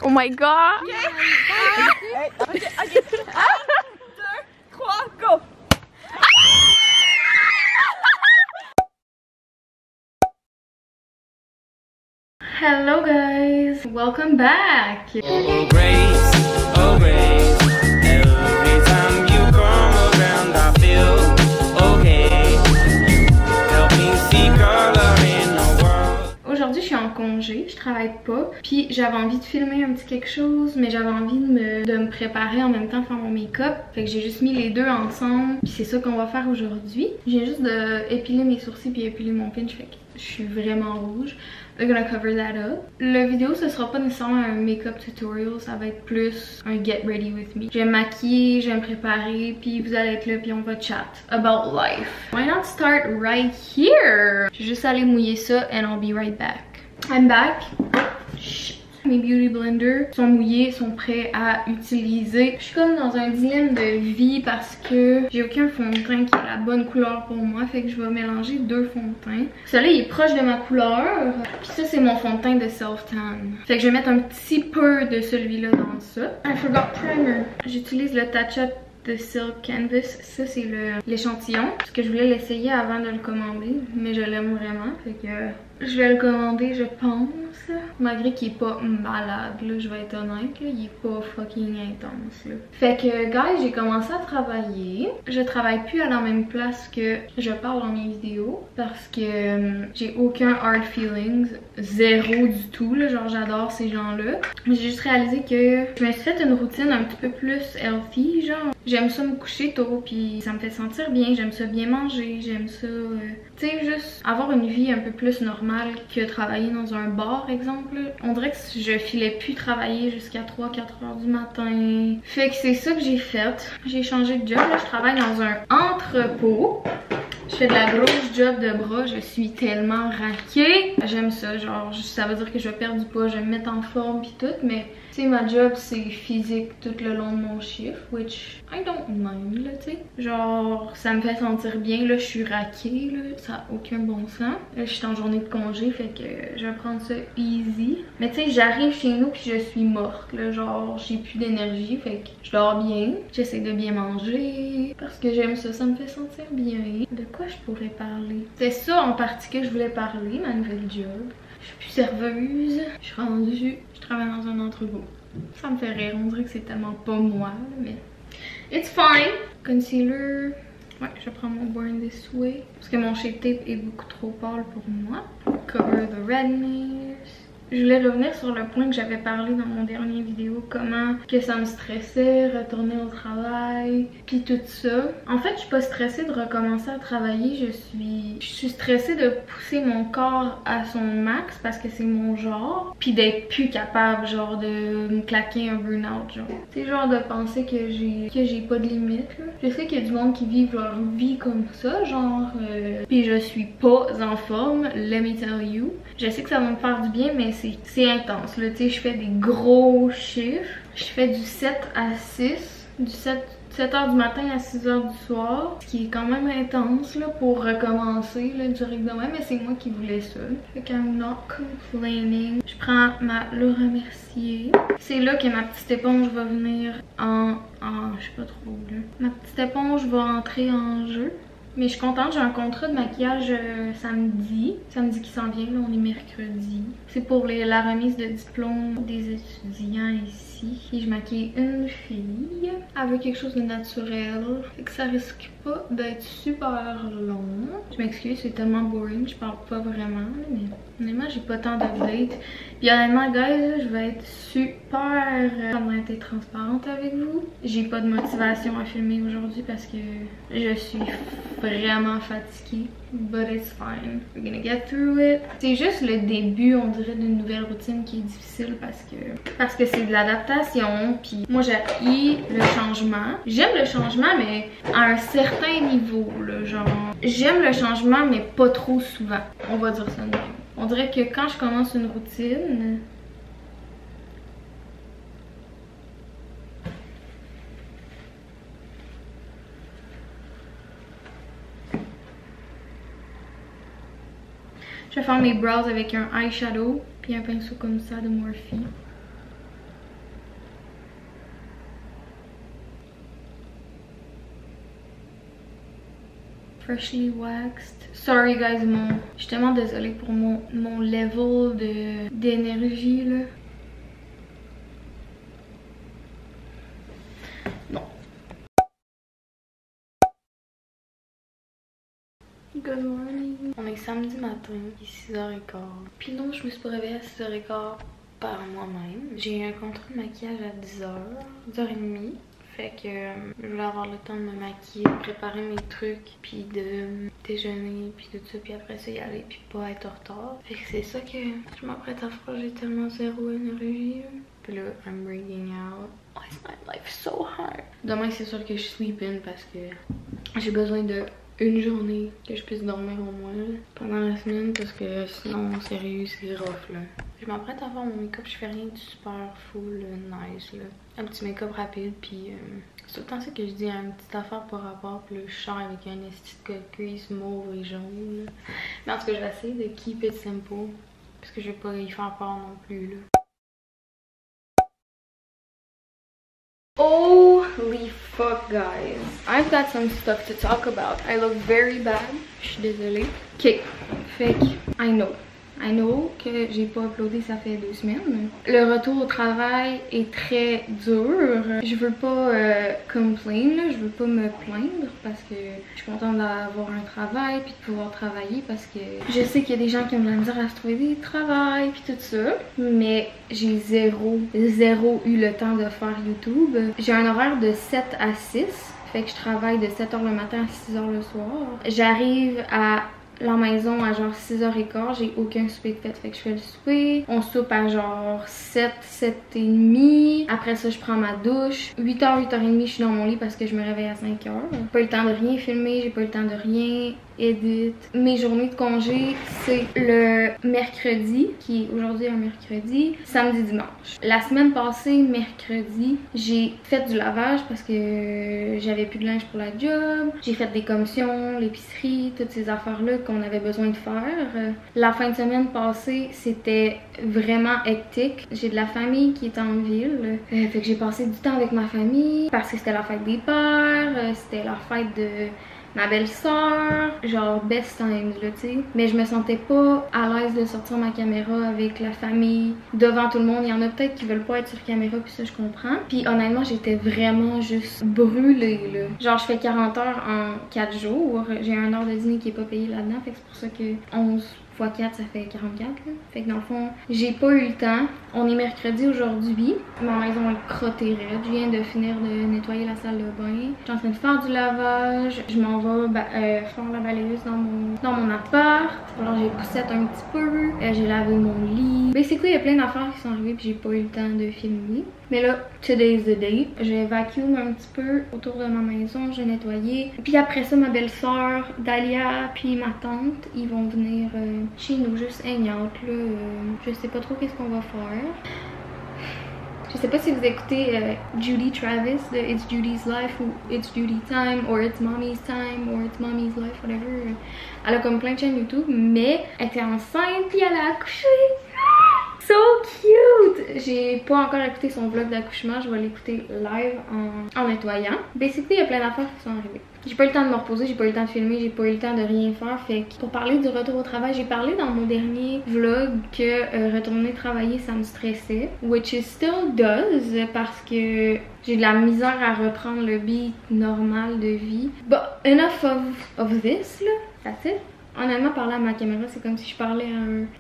Oh my god! Ok, 1, 2, 3, go! Hello guys! Welcome back! Oh grace, oh grace. Every time you come around I feel okay. Help me see color in the world. Aujourd'hui je suis en congé, je travaille pas, puis j'avais envie de filmer un petit quelque chose, mais j'avais envie de me préparer en même temps, faire mon make-up, fait que j'ai juste mis les deux ensemble, puis c'est ça qu'on va faire aujourd'hui. J'ai juste épiler mes sourcils puis épiler mon pinch, fait que je suis vraiment rouge. We're gonna cover that up. La vidéo, ce sera pas nécessairement un make-up tutorial, ça va être plus un get ready with me. Je vais me maquiller, je vais me préparer, puis vous allez être là, puis on va chat about life. Why not start right here? Je vais juste aller mouiller ça and I'll be right back. I'm back. Shit. Mes beauty blenders sont mouillés, sont prêts à utiliser. Je suis comme dans un dilemme de vie parce que j'ai aucun fond de teint qui est la bonne couleur pour moi. Fait que je vais mélanger deux fonds de teint. Celui-là il est proche de ma couleur. Puis ça c'est mon fond de teint de Self Tan. Fait que je vais mettre un petit peu de celui-là dans ça. I forgot primer. J'utilise le Touch Up de Silk Canvas. Ça c'est l'échantillon. Parce que je voulais l'essayer avant de le commander. Mais je l'aime vraiment. Fait que je vais le commander je pense. Malgré qu'il est pas malade là, je vais être honnête là, il est pas fucking intense là. Fait que guys, j'ai commencé à travailler. Je travaille plus à la même place que je parle dans mes vidéos. Parce que j'ai aucun hard feelings. Zéro du tout là, genre j'adore ces gens là. J'ai juste réalisé que je me suis fait une routine un petit peu plus healthy genre. J'aime ça me coucher tôt puis ça me fait sentir bien, j'aime ça bien manger, j'aime ça tu sais juste avoir une vie un peu plus normale que travailler dans un bar exemple. On dirait que je filais plus travailler jusqu'à 3-4 heures du matin. Fait que c'est ça que j'ai fait. J'ai changé de job, là, je travaille dans un entrepôt. Je fais de la grosse job de bras, je suis tellement raquée. J'aime ça, genre ça veut dire que je vais perdre du poids, je vais me mettre en forme pis tout, mais tu sais ma job c'est physique tout le long de mon chiffre, which I don't mind là tu sais. Genre ça me fait sentir bien, là je suis raquée là, ça a aucun bon sens. Là je suis en journée de congé fait que je vais prendre ça easy. Mais tu sais j'arrive chez nous puis je suis morte là, genre j'ai plus d'énergie fait que je dors bien. J'essaie de bien manger parce que j'aime ça, ça me fait sentir bien. De quoi je pourrais parler? C'est ça en partie que je voulais parler, ma nouvelle job. Je suis plus serveuse, je suis rendue, je travaille dans un entrepôt. Ça me fait rire, on dirait que c'est tellement pas moi, mais it's fine. Concealer, ouais, je prends mon Born This Way parce que mon Shape Tape est beaucoup trop pâle pour moi. Cover the redness. Je voulais revenir sur le point que j'avais parlé dans mon dernier vidéo, comment que ça me stressait, retourner au travail, puis tout ça. En fait, je suis pas stressée de recommencer à travailler, je suis stressée de pousser mon corps à son max parce que c'est mon genre, puis d'être plus capable, genre de me claquer un burn-out, genre. C'est genre de penser que j'ai pas de limite, là. Je sais qu'il y a du monde qui vit leur vie comme ça, genre, puis je suis pas en forme, let me tell you. Je sais que ça va me faire du bien, mais c'est intense là, tu sais, je fais des gros chiffres. Je fais du 7 à 6, du 7h du matin à 6h du soir, ce qui est quand même intense là pour recommencer là, direct demain, mais c'est moi qui voulais ça. Fait qu'Im not complaining. Je prends le remercier. C'est là que ma petite éponge va venir je sais pas trop là. Ma petite éponge va entrer en jeu. Mais je suis contente, j'ai un contrat de maquillage samedi. Samedi qui s'en vient, là, on est mercredi. C'est pour la remise de diplôme des étudiants ici. Et je maquille une fille avec quelque chose de naturel. Fait que ça risque pas d'être super long. Je m'excuse, c'est tellement boring, je parle pas vraiment. Mais honnêtement, j'ai pas tant d'updates. Puis honnêtement, guys, je vais être super été transparente avec vous. J'ai pas de motivation à filmer aujourd'hui parce que je suis vraiment fatiguée. But it's fine. We're gonna get through it. C'est juste le début, on dirait, d'une nouvelle routine qui est difficile parce que c'est de l'adaptation. Puis moi, j'ai le changement. J'aime le changement, mais à un certain niveau, là, genre. J'aime le changement, mais pas trop souvent. On va dire ça de même. On dirait que quand je commence une routine, je vais faire mes brows avec un eyeshadow puis un pinceau comme ça de Morphe. freshly waxed. Sorry guys, je suis tellement désolée pour mon level d'énergie là. Non. Good morning. On est samedi matin, il est 6h15. Puis non, je me suis pas réveillée à 6h15 par moi-même. J'ai un contrat de maquillage à 10h, 10h30. Fait que je voulais avoir le temps de me maquiller, préparer mes trucs, puis de déjeuner, puis tout ça, puis après ça y aller, puis pas être en retard. Fait que c'est ça que je m'apprête à faire, j'ai tellement zéro énergie. Puis là, I'm breaking out. Why is my life so hard? Demain, c'est sûr que je sleep in parce que j'ai besoin de une journée que je puisse dormir au moins là, pendant la semaine parce que sinon, sérieux, c'est rough là. Je m'apprête à faire mon make-up, je fais rien de super full nice là. Un petit make-up rapide, puis c'est tout le temps ça que je dis, une petite affaire par rapport, puis là je sors avec un esti de code cuisse mauve et jaune là. Mais en tout cas, je vais essayer de keep it simple parce que je vais pas y faire peur non plus là. Holy fuck guys, I've got some stuff to talk about. I look very bad, je suis désolée. Ok, fait que I know que j'ai pas uploadé ça fait 2 semaines. Le retour au travail est très dur. Je veux pas complain, là. Je veux pas me plaindre parce que je suis contente d'avoir un travail puis de pouvoir travailler parce que je sais qu'il y a des gens qui ont de la misère à se trouver des travails puis tout ça. Mais j'ai zéro eu le temps de faire YouTube. J'ai un horaire de 7 à 6. Fait que je travaille de 7h le matin à 6h le soir. J'arrive à la maison à genre 6h15, j'ai aucun souper de fait. Fait que je fais le souper, on soupe à genre 7h30. Après ça, je prends ma douche. 8h, 8h30, je suis dans mon lit parce que je me réveille à 5h. J'ai pas eu le temps de rien filmer, j'ai pas eu le temps de rien edit. Mes journées de congé, c'est le mercredi, qui est aujourd'hui un mercredi, samedi, dimanche. La semaine passée, mercredi, j'ai fait du lavage parce que j'avais plus de linge pour la job. J'ai fait des commissions, l'épicerie, toutes ces affaires-là qu'on avait besoin de faire. La fin de semaine passée, c'était vraiment hectique. J'ai de la famille qui est en ville. Fait que j'ai passé du temps avec ma famille parce que c'était la fête des pères, c'était la fête de ma belle-sœur, genre best times là, tu sais. Mais je me sentais pas à l'aise de sortir ma caméra avec la famille devant tout le monde. Il y en a peut-être qui veulent pas être sur caméra, puis ça je comprends. Puis honnêtement, j'étais vraiment juste brûlée là. Genre je fais 40 heures en 4 jours. J'ai un heure de dîner qui est pas payé là-dedans, fait que c'est pour ça que 11 x 4 ça fait 44 là. Fait que dans le fond, j'ai pas eu le temps. On est mercredi aujourd'hui. Ma maison est crottée raide. Je viens de finir de nettoyer la salle de bain. Je suis en train de faire du lavage. Je m'en vais faire la balayeuse dans mon appart. Alors j'ai poussette un petit peu. J'ai lavé mon lit. Basically, il y a plein d'affaires qui sont arrivées puis j'ai pas eu le temps de filmer. Mais là, today is the day. J'ai vacuum un petit peu autour de ma maison. J'ai nettoyé. Puis après ça, ma belle-sœur, Dalia, puis ma tante, ils vont venir chez nous juste hang out là. Je sais pas trop qu'est-ce qu'on va faire. Je sais pas si vous écoutez Judy Travis de It's Judy's Life ou It's Judy Time or It's Mommy's Time or It's Mommy's Life, whatever. Elle a comme plein de chaînes YouTube, mais elle était enceinte puis elle a accouché. So cute! J'ai pas encore écouté son vlog d'accouchement, je vais l'écouter live en nettoyant. Basically, il y a plein d'affaires qui sont arrivées. J'ai pas eu le temps de me reposer, j'ai pas eu le temps de filmer, j'ai pas eu le temps de rien faire. Fait que pour parler du retour au travail, j'ai parlé dans mon dernier vlog que retourner travailler ça me stressait. Which it still does parce que j'ai de la misère à reprendre le beat normal de vie. But enough of this là, that's it. Honnêtement, parler à ma caméra, c'est comme si je parlais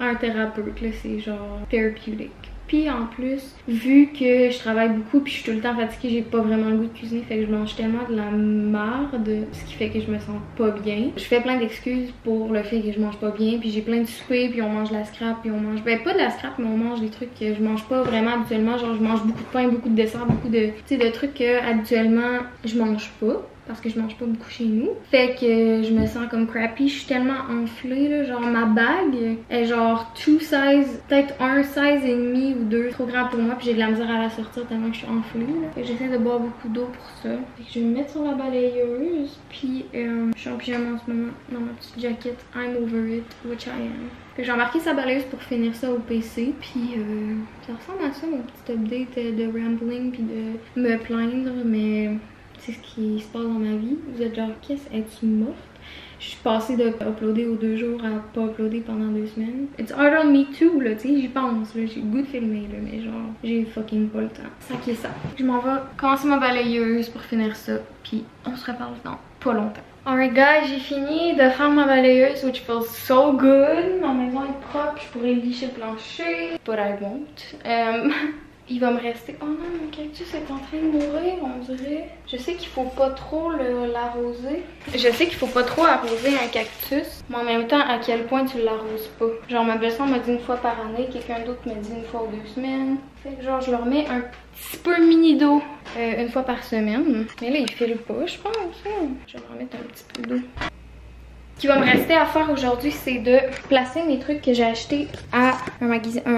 à un thérapeute, là, c'est genre thérapeutique. Puis en plus, vu que je travaille beaucoup puis je suis tout le temps fatiguée, j'ai pas vraiment le goût de cuisiner, fait que je mange tellement de la marde, ce qui fait que je me sens pas bien. Je fais plein d'excuses pour le fait que je mange pas bien, puis j'ai plein de soupers, puis on mange de la scrap, puis on mange... Ben pas de la scrap, mais on mange des trucs que je mange pas vraiment habituellement, genre je mange beaucoup de pain, beaucoup de dessert, beaucoup de... Tu sais, de trucs que habituellement je mange pas. Parce que je mange pas beaucoup chez nous. Fait que je me sens comme crappy. Je suis tellement enflée là. Genre ma bague est genre 2 size, peut-être un size et demi ou 2 trop grand pour moi. Puis j'ai de la misère à la sortir tellement que je suis enflée là. Fait que j'essaie de boire beaucoup d'eau pour ça. Fait que je vais me mettre sur la balayeuse. Puis je suis en pyjama en ce moment dans ma petite jaquette I'm over it, which I am. Fait que j'ai embarqué sa balayeuse pour finir ça au PC. Puis ça ressemble à ça mon petit update de rambling puis de me plaindre. Mais c'est ce qui se passe dans ma vie. Vous êtes genre, qu'est-ce? Es-tu morte? Je suis passée de uploader aux 2 jours à pas uploader pendant 2 semaines. It's hard on me too, là, tu sais, j'y pense, là, j'ai le goût de filmer, là, mais genre, j'ai fucking pas le temps. Ça qui est ça. Je m'en vais commencer ma balayeuse pour finir ça, puis on se reparle dans pas longtemps. Alright guys, j'ai fini de faire ma balayeuse, which feels so good. Ma maison est propre, je pourrais licher le plancher, but I won't. Il va me rester... Oh non, mon cactus est en train de mourir, on dirait. Je sais qu'il faut pas trop l'arroser. Je sais qu'il faut pas trop arroser un cactus, mais en même temps, à quel point tu l'arroses pas. Genre, ma belle-sœur m'a dit 1 fois par année, quelqu'un d'autre m'a dit 1 fois ou 2 semaines. Fait que genre, je leur mets un petit peu mini d'eau 1 fois par semaine. Mais là, il file pas, je pense. Je vais leur mettre un petit peu d'eau. Ce qui va me rester à faire aujourd'hui, c'est de placer mes trucs que j'ai achetés à un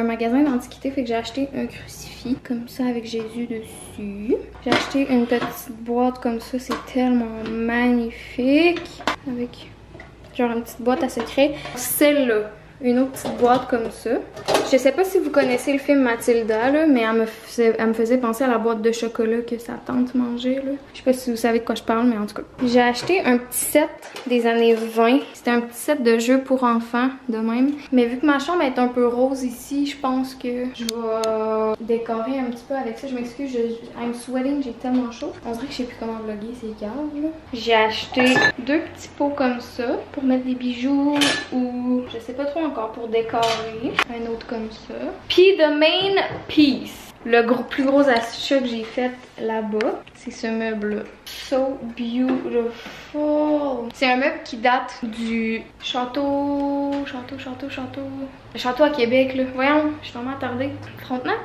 magasin d'antiquité. Fait que j'ai acheté un crucifix comme ça avec Jésus dessus. J'ai acheté une petite boîte comme ça, c'est tellement magnifique. Avec genre une petite boîte à secret. Celle-là, une autre petite boîte comme ça. Je sais pas si vous connaissez le film Mathilda, là, mais elle me faisait penser à la boîte de chocolat que sa tante mangeait. Là. Je sais pas si vous savez de quoi je parle, mais en tout cas. J'ai acheté un petit set des années 20. C'était un petit set de jeux pour enfants, de même. Mais vu que ma chambre est un peu rose ici, je pense que je vais décorer un petit peu avec ça. Je m'excuse, I'm sweating, j'ai tellement chaud. On dirait que je sais plus comment vlogger, c'est grave. J'ai acheté 2 petits pots comme ça pour mettre des bijoux ou je sais pas trop encore pour décorer. Un autre comme ça. Puis the main piece. Le plus gros achat que j'ai fait là-bas, c'est ce meuble-là. So beautiful. C'est un meuble qui date du château à Québec, là. Voyons, je suis vraiment attardée. Frontenac?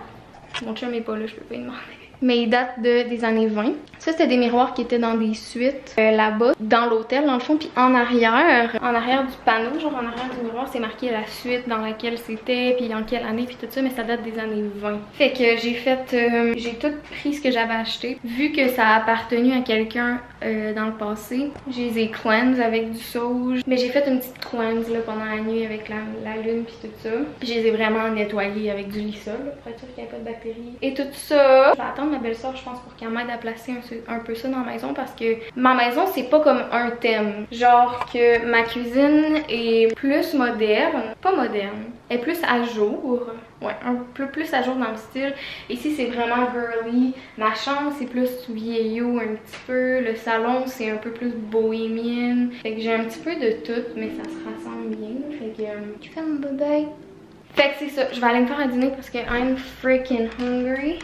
Mon chum est pas là, je peux pas lui demander. Mais il date des années 20. Ça, c'était des miroirs qui étaient dans des suites là-bas, dans l'hôtel, dans le fond. Puis en arrière du panneau, genre en arrière du miroir, c'est marqué la suite dans laquelle c'était, puis en quelle année, puis tout ça, mais ça date des années 20. Fait que j'ai tout pris ce que j'avais acheté. Vu que ça a appartenu à quelqu'un dans le passé, je les ai cleanse avec du sauge. Mais j'ai fait une petite cleanse là, pendant la nuit avec la lune, puis tout ça. Puis je les ai vraiment nettoyés avec du Lysol, là, pour être sûr qu'il n'y ait pas de bactéries. Et tout ça, je vais attendre ma belle-sœur, je pense, pour qu'elle m'aide à placer un peu ça dans la maison, parce que ma maison, c'est pas comme un thème. Genre que ma cuisine est plus moderne, pas moderne, elle est plus à jour. Ouais, un peu plus à jour dans le style. Ici, c'est vraiment girly. Ma chambre, c'est plus vieillot un petit peu. Le salon, c'est un peu plus bohémien. Fait que j'ai un petit peu de tout, mais ça se rassemble bien. Fait que tu fais mon bébé. Fait que c'est ça. Je vais aller me faire un dîner parce que I'm freaking hungry.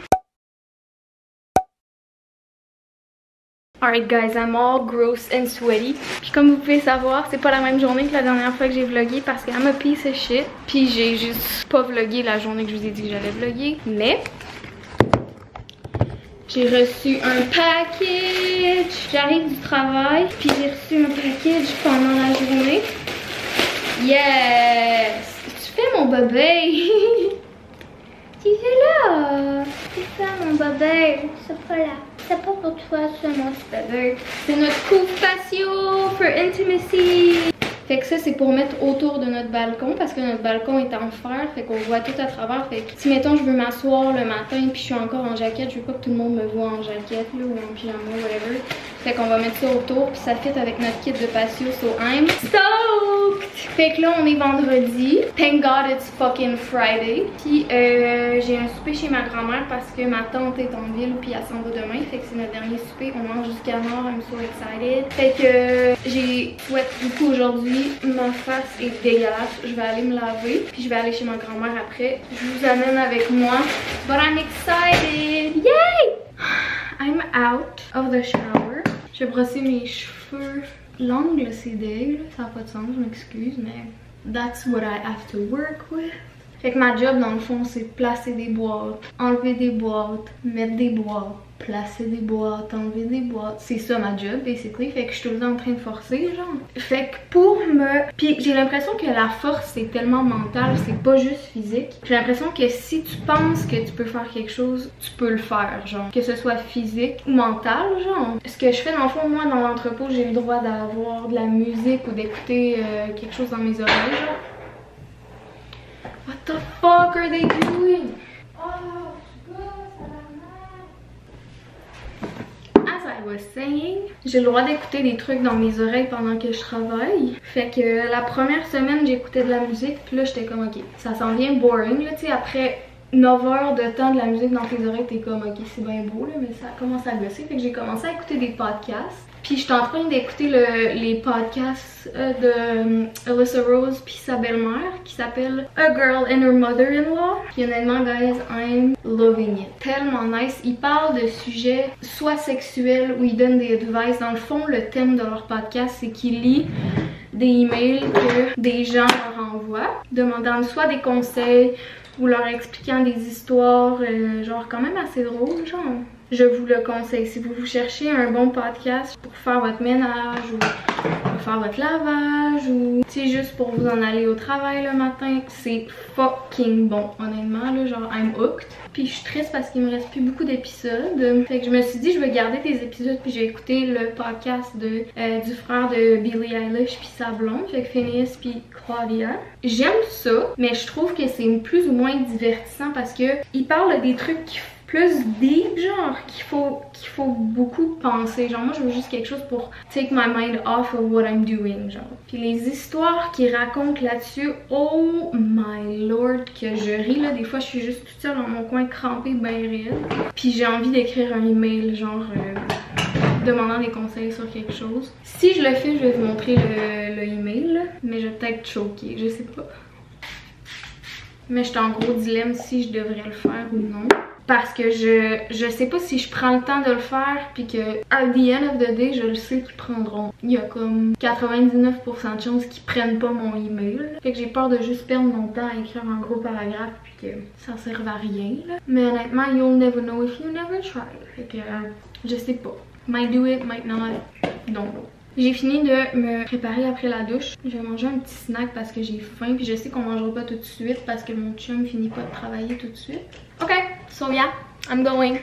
Alright guys, I'm all gross and sweaty. Puis comme vous pouvez savoir, c'est pas la même journée que la dernière fois que j'ai vlogué parce que I'm a piece of shit. Puis j'ai juste pas vlogué la journée que je vous ai dit que j'allais vloguer. Mais j'ai reçu un package. J'arrive du travail, puis j'ai reçu un package pendant la journée. Yes! Tu fais mon bébé? Tu es là! Tu fais mon bébé? C'est pas là. C'est pas pour toi seulement, c'est notre coupe patio for intimacy. Fait que ça, c'est pour mettre autour de notre balcon parce que notre balcon est en fer, fait qu'on voit tout à travers. Fait que si, mettons, je veux m'asseoir le matin puis je suis encore en jaquette, je veux pas que tout le monde me voit en jaquette là, ou en pyjama, whatever. Fait qu'on va mettre ça autour puis ça fit avec notre kit de patio, so I'm stoked! Fait que là, on est vendredi. Thank God it's fucking Friday. Puis j'ai un souper chez ma grand-mère parce que ma tante est en ville puis elle s'en va demain. Fait que c'est notre dernier souper. On mange jusqu'à mort. I'm so excited. Fait que j'ai souhaité beaucoup aujourd'hui. Ma face est dégueulasse. Je vais aller me laver. Puis je vais aller chez ma grand-mère après. Je vous amène avec moi. But I'm excited. Yay! I'm out of the shower. Je vais brosser mes cheveux. L'angle c'est dégueu, ça n'a pas de sens, je m'excuse, mais that's what I have to work with. Fait que ma job dans le fond c'est placer des boîtes, enlever des boîtes, mettre des boîtes, placer des boîtes, enlever des boîtes. C'est ça ma job basically, fait que je suis tout le temps en train de forcer genre. Fait que pour me... Puis j'ai l'impression que la force c'est tellement mental, c'est pas juste physique. J'ai l'impression que si tu penses que tu peux faire quelque chose, tu peux le faire genre. Que ce soit physique ou mental genre. Ce que je fais dans le fond, moi dans l'entrepôt, j'ai le droit d'avoir de la musique ou d'écouter quelque chose dans mes oreilles genre. What the fuck are they doing? Oh, as I was saying, j'ai le droit d'écouter des trucs dans mes oreilles pendant que je travaille. Fait que la première semaine, j'écoutais de la musique, puis là, j'étais comme, ok, ça s'en vient boring, là, tu sais, après 9 heures de temps de la musique dans tes oreilles, t'es comme, ok, c'est bien beau, là, mais ça commence à gosser. Fait que j'ai commencé à écouter des podcasts. Puis je suis en train d'écouter les podcasts de Alyssa Rose puis sa belle-mère qui s'appelle A Girl and Her Mother-in-Law. Puis honnêtement, guys, I'm loving it. Tellement nice. Ils parlent de sujets soit sexuels ou ils donnent des advice. Dans le fond, le thème de leur podcast, c'est qu'ils lisent des emails que des gens leur envoient, demandant soit des conseils ou leur expliquant des histoires, genre quand même assez drôles, genre. Je vous le conseille. Si vous cherchez un bon podcast pour faire votre ménage ou pour faire votre lavage ou c'est juste pour vous en aller au travail le matin, c'est fucking bon. Honnêtement, là, genre I'm hooked. Puis je suis triste parce qu'il me reste plus beaucoup d'épisodes. Fait que je me suis dit je vais garder des épisodes puis je vais écouter le podcast du frère de Billie Eilish puis sa blonde, fait que Phineas puis Claudia. J'aime ça, mais je trouve que c'est plus ou moins divertissant parce que il parle des trucs qui plus deep, genre, qu'il faut beaucoup penser. Genre, moi, je veux juste quelque chose pour take my mind off of what I'm doing, genre. Puis les histoires qu'ils racontent là-dessus, oh my lord, que je ris, là. Des fois, je suis juste toute seule dans mon coin crampée, ben raide. Puis j'ai envie d'écrire un email, genre, demandant des conseils sur quelque chose. Si je le fais, je vais vous montrer le email, là. Mais je vais peut-être choquer, je sais pas. Mais je suis en gros dilemme si je devrais le faire ou non. Parce que je sais pas si je prends le temps de le faire puis que at the end of the day je le sais qu'ils prendront. Il y a comme 99% de chances qu'ils prennent pas mon email. Fait que j'ai peur de juste perdre mon temps à écrire un gros paragraphe puis que ça serve à rien là. Mais honnêtement, you'll never know if you never try. Fait que je sais pas. Might do it, might not. Don't know. J'ai fini de me préparer après la douche. Je vais manger un petit snack parce que j'ai faim. Puis je sais qu'on mangera pas tout de suite parce que mon chum finit pas de travailler tout de suite. Ok, so yeah, I'm going.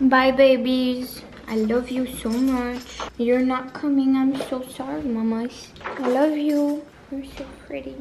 Bye babies. I love you so much. You're not coming, I'm so sorry mamas. I love you. You're so pretty.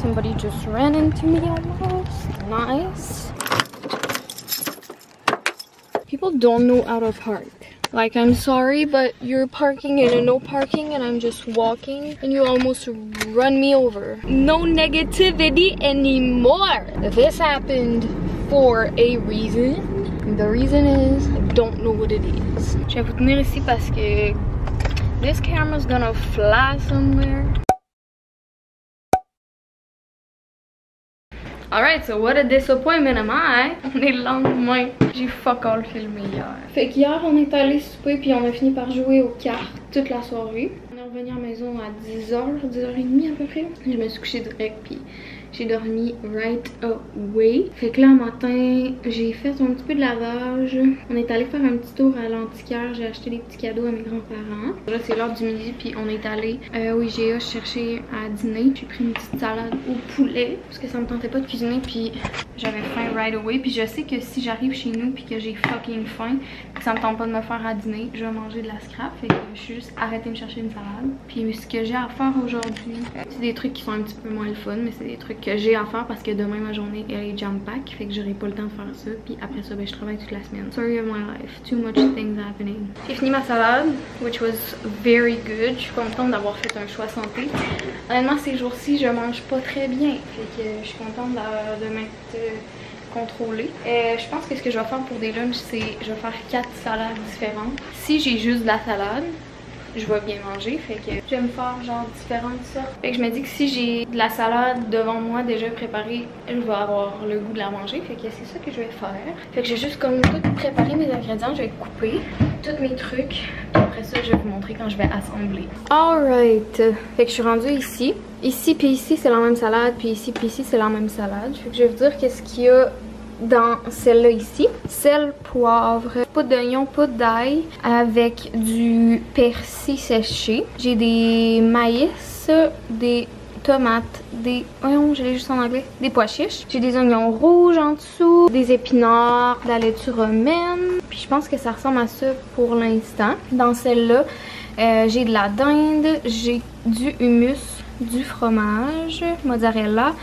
Somebody just ran into me almost. Nice. People don't know how to park. Like, I'm sorry, but you're parking in a no parking and I'm just walking and you almost run me over. No negativity anymore. This happened for a reason. The reason is I don't know what it is. Je vais vous tenir ici parce que this camera's gonna fly somewhere. Alright, so what a disappointment am I? On est le lendemain. J'ai fuck all filmé hier. Fait qu'hier, on est allé souper puis on a fini par jouer aux cartes toute la soirée. On est revenu à la maison à 10h, 10h30 à peu près. Je me suis couchée direct puis j'ai dormi right away. Fait que là, matin, j'ai fait un petit peu de lavage. On est allé faire un petit tour à l'antiquaire. J'ai acheté des petits cadeaux à mes grands-parents. Là, c'est l'heure du midi puis on est allé au IGA chercher à dîner. J'ai pris une petite salade au poulet parce que ça me tentait pas de cuisiner puis j'avais faim right away. Puis je sais que si j'arrive chez nous puis que j'ai fucking faim que ça me tente pas de me faire à dîner, je vais manger de la scrap. Fait que je suis juste arrêtée de me chercher une salade. Puis ce que j'ai à faire aujourd'hui, c'est des trucs qui sont un petit peu moins le fun, mais c'est des trucs que j'ai à faire parce que demain ma journée elle est jam-pack, fait que j'aurai pas le temps de faire ça. Puis après ça, ben, je travaille toute la semaine. Story of my life, too much things happening. J'ai fini ma salade, which was very good. Je suis contente d'avoir fait un choix santé. Honnêtement, ces jours-ci, je mange pas très bien, fait que je suis contente de m'être contrôlée. Je pense que ce que je vais faire pour des lunchs, c'est je vais faire 4 salades différentes. Si j'ai juste de la salade, je vais bien manger, fait que j'aime faire genre différentes sortes. Fait que je me dis que si j'ai de la salade devant moi déjà préparée, je vais avoir le goût de la manger, fait que c'est ça que je vais faire. Fait que j'ai juste comme tout préparé mes ingrédients, je vais couper tous mes trucs, puis après ça je vais vous montrer quand je vais assembler. Alright, fait que je suis rendue ici. Ici puis ici c'est la même salade, puis ici c'est la même salade. Fait que je vais vous dire qu'est-ce qu'il y a dans celle-là ici. Sel, poivre, poudre d'oignon, poudre d'ail avec du persil séché. J'ai des maïs, ça, des tomates, des... Voyons, je l'ai juste en anglais. Des pois chiches. J'ai des oignons rouges en dessous, des épinards, de la laitue romaine. Puis je pense que ça ressemble à ça pour l'instant. Dans celle-là, j'ai de la dinde, j'ai du hummus, du fromage, mozzarella,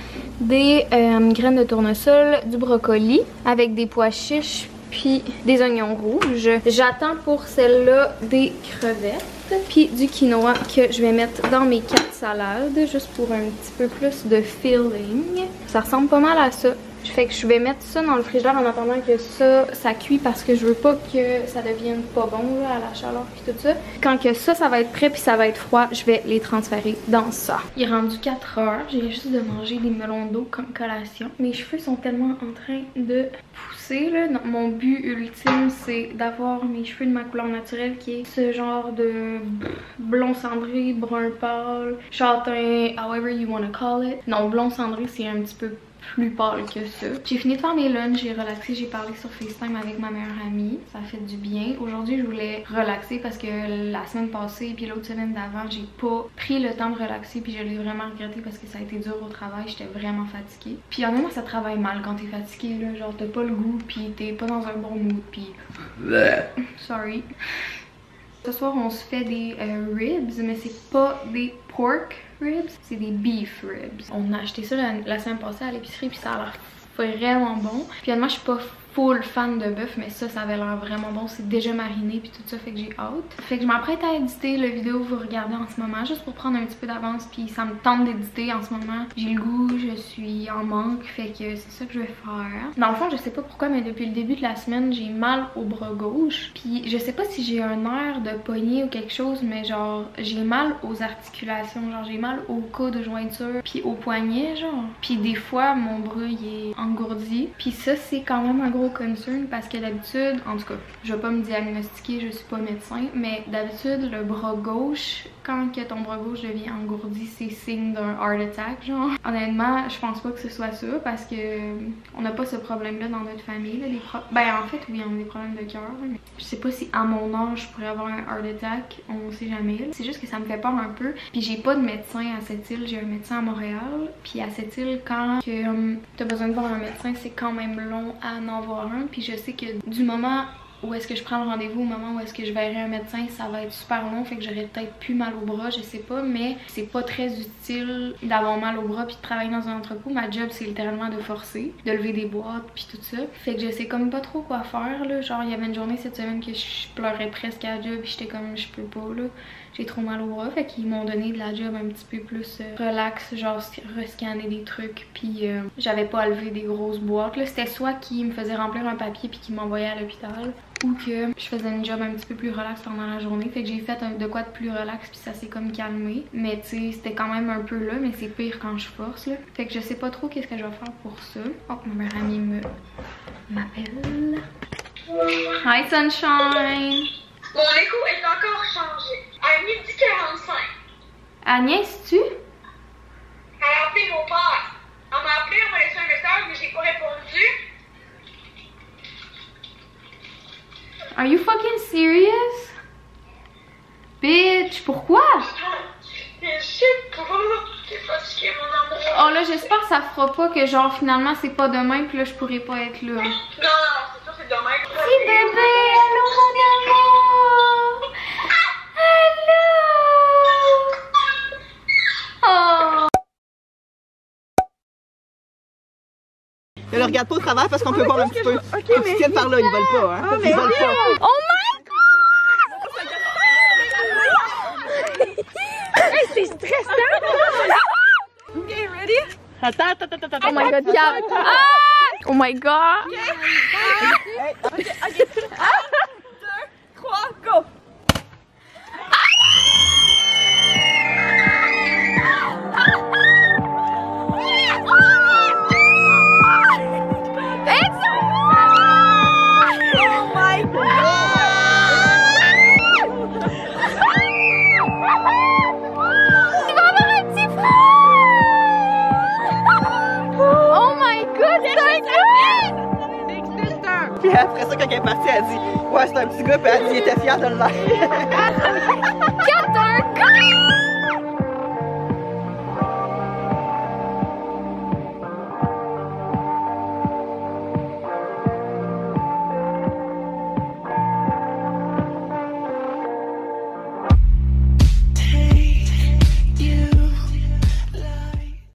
des graines de tournesol, du brocoli avec des pois chiches puis des oignons rouges. J'attends pour celle-là des crevettes puis du quinoa que je vais mettre dans mes 4 salades juste pour un petit peu plus de filling. Ça ressemble pas mal à ça. Fait que je vais mettre ça dans le frigidaire en attendant que ça cuit parce que je veux pas que ça devienne pas bon là, à la chaleur puis tout ça. Quand que ça va être prêt puis ça va être froid, je vais les transférer dans ça. Il est rendu 4 heures, j'ai juste de manger des melons d'eau comme collation. Mes cheveux sont tellement en train de pousser là. Non, mon but ultime c'est d'avoir mes cheveux de ma couleur naturelle qui est ce genre de blond cendré, brun pâle, châtain, however you wanna call it. Non, blond cendré c'est un petit peu plus pâle que ça. J'ai fini de faire mes lunchs, j'ai relaxé, j'ai parlé sur FaceTime avec ma meilleure amie. Ça fait du bien. Aujourd'hui, je voulais relaxer parce que la semaine passée puis l'autre semaine d'avant, j'ai pas pris le temps de relaxer puis je l'ai vraiment regretté parce que ça a été dur au travail. J'étais vraiment fatiguée. Puis honnêtement, ça travaille mal quand t'es fatiguée là. Genre, t'as pas le goût puis t'es pas dans un bon mood puis... Sorry. Ce soir, on se fait des ribs, mais c'est pas des pork ribs, c'est des beef ribs. On a acheté ça la semaine passée à l'épicerie puis ça a l'air vraiment bon. Puis honnêtement, je suis pas full fan de bœuf, mais ça avait l'air vraiment bon. C'est déjà mariné puis tout ça, fait que j'ai hâte. Fait que je m'apprête à éditer la vidéo que vous regardez en ce moment, juste pour prendre un petit peu d'avance. Puis ça me tente d'éditer en ce moment. J'ai le goût, je suis en manque, fait que c'est ça que je vais faire. Dans le fond, je sais pas pourquoi, mais depuis le début de la semaine, j'ai mal au bras gauche. Puis je sais pas si j'ai un air de poignet ou quelque chose, mais genre j'ai mal aux articulations, genre j'ai mal au coude de jointure, puis au poignet, genre. Puis des fois, mon bras il est engourdi. Puis ça, c'est quand même un gros concern parce que d'habitude, en tout cas, je vais pas me diagnostiquer, je suis pas médecin, mais d'habitude le bras gauche, quand que ton bras gauche devient engourdi, c'est signe d'un heart attack, genre. Honnêtement, je pense pas que ce soit ça parce que on n'a pas ce problème-là dans notre famille. Là, ben en fait, oui, on a des problèmes de cœur. Mais je sais pas si à mon âge je pourrais avoir un heart attack, on sait jamais. C'est juste que ça me fait peur un peu. Puis j'ai pas de médecin à cette île, j'ai un médecin à Montréal. Puis à cette île, quand t'as besoin de voir un médecin, c'est quand même long à en avoir un. Puis je sais que du moment où est-ce que je prends le rendez-vous, au moment où est-ce que je verrai un médecin, ça va être super long, fait que j'aurais peut-être plus mal au bras, je sais pas, mais c'est pas très utile d'avoir mal au bras puis de travailler dans un entrepôt. Ma job c'est littéralement de forcer, de lever des boîtes puis tout ça, fait que je sais comme pas trop quoi faire là. Genre il y avait une journée cette semaine que je pleurais presque à la job puis j'étais comme je peux pas là, j'ai trop mal au bras, fait qu'ils m'ont donné de la job un petit peu plus relax, genre rescanner des trucs puis j'avais pas à lever des grosses boîtes là. C'était soit qu'ils me faisaient remplir un papier puis qu'ils m'envoyaient à l'hôpital, ou que je faisais une job un petit peu plus relax pendant la journée. Fait que j'ai fait de quoi de plus relax puis ça s'est comme calmé. Mais tu sais, c'était quand même un peu là, mais c'est pire quand je force là. Fait que je sais pas trop qu'est-ce que je vais faire pour ça. Oh, ma meilleure amie m'appelle. Hi Sunshine! Mon écho est encore changé. À 12h45. Agnès, tu? Elle a appelé mon père. Elle m'a appelé, elle m'a laissé un message, mais j'ai pas répondu. Are you fucking serious? Bitch, pourquoi? Je sais pas. J'ai fatigué mon amour. Oh là, j'espère que ça fera pas que genre finalement c'est pas demain puis là je pourrais pas être là. Non, c'est ça, c'est demain. Petit bébé, allô mon amour! Allô! Oh! Ne le regarde pas au travers parce qu'on peut voir un petit peu. Ok, mais... Tu tiennes par là, ils volent pas, hein? Ils volent pas. Oh my god! Hey, c'est stressant! Ok, ready? Attends. Oh my god, Gab! Ah! Oh my god! Ok. 1, 2, 3, go! Puis après ça, quand elle est partie, elle a dit « Ouais, c'est un petit gars », puis elle a dit « Il était fier de l'être. »